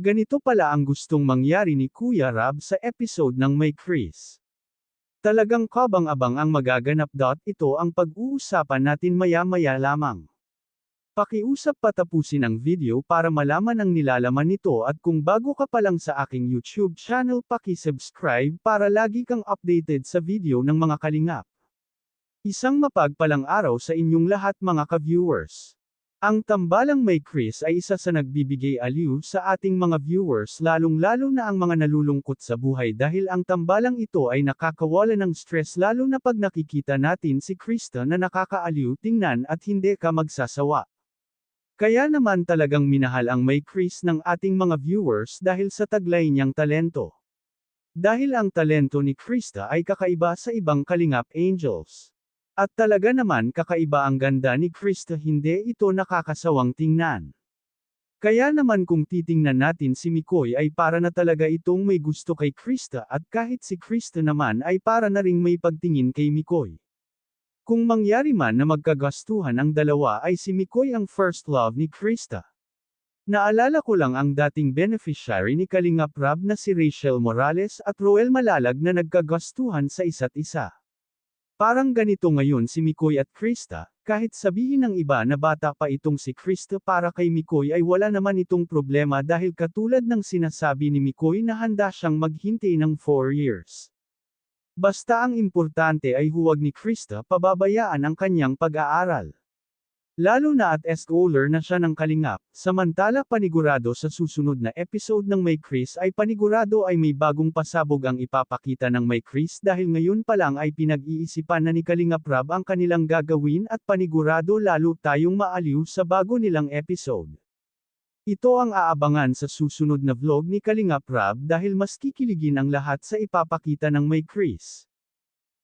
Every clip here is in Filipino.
Ganito pala ang gustong mangyari ni Kuya Rab sa episode ng May Chris. Talagang kabang-abang ang magaganap. Ito ang pag-uusapan natin maya-maya lamang. Pakiusap patapusin ang video para malaman ang nilalaman nito at kung bago ka pa lang sa aking YouTube channel paki-subscribe para lagi kang updated sa video ng mga kalingap. Isang mapagpalang araw sa inyong lahat mga ka-viewers. Ang tambalang May Chris ay isa sa nagbibigay aliw sa ating mga viewers lalong-lalo na ang mga nalulungkot sa buhay dahil ang tambalang ito ay nakakawala ng stress lalo na pag nakikita natin si Krista na nakakaaliw tingnan at hindi ka magsasawa. Kaya naman talagang minahal ang May Chris ng ating mga viewers dahil sa taglay niyang talento. Dahil ang talento ni Krista ay kakaiba sa ibang kalingap angels. At talaga naman kakaiba ang ganda ni Krista, hindi ito nakakasawang tingnan. Kaya naman kung titingnan natin si Mikoy ay para na talaga itong may gusto kay Krista at kahit si Krista naman ay para na ring may pagtingin kay Mikoy. Kung mangyari man na magkagastuhan ang dalawa ay si Mikoy ang first love ni Krista. Naalala ko lang ang dating beneficiary ni Kalingap Rab na si Rachel Morales at Roel Malalag na nagkagastuhan sa isa't isa. Parang ganito ngayon si Mikoy at Krista, kahit sabihin ng iba na bata pa itong si Krista para kay Mikoy ay wala naman itong problema dahil katulad ng sinasabi ni Mikoy na handa siyang maghintay ng 4 years. Basta ang importante ay huwag ni Krista pababayaan ang kanyang pag-aaral. Lalo na at scholar na siya ng kalingap, samantala panigurado sa susunod na episode ng May Chris ay panigurado ay may bagong pasabog ang ipapakita ng May Chris dahil ngayon pa lang ay pinag-iisipan na ni Kalingap Rab ang kanilang gagawin at panigurado lalo tayong maaliw sa bago nilang episode. Ito ang aabangan sa susunod na vlog ni Kalingap Rab dahil mas kikiligin ang lahat sa ipapakita ng May Chris.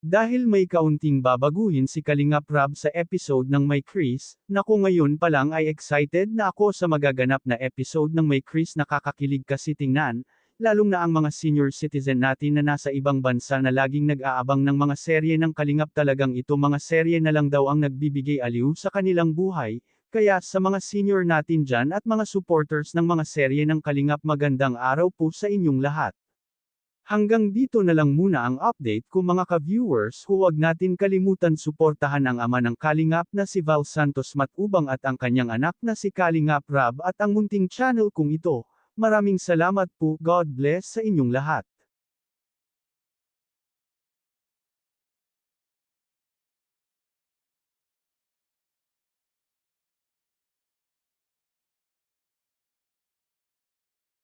Dahil may kaunting babaguhin si Kalingap Rab sa episode ng May Chris, naku ngayon pa lang ay excited na ako sa magaganap na episode ng May Chris. Nakakakilig kasi tingnan, lalong na ang mga senior citizen natin na nasa ibang bansa na laging nag-aabang ng mga serye ng Kalingap. Talagang ito mga serye na lang daw ang nagbibigay aliw sa kanilang buhay, kaya sa mga senior natin dyan at mga supporters ng mga serye ng Kalingap magandang araw po sa inyong lahat. Hanggang dito na lang muna ang update ko mga ka-viewers. Huwag natin kalimutan suportahan ang ama ng Kalingap na si Val Santos Matubang at ang kanyang anak na si Kalingap Rab at ang munting channel kong ito. Maraming salamat po. God bless sa inyong lahat.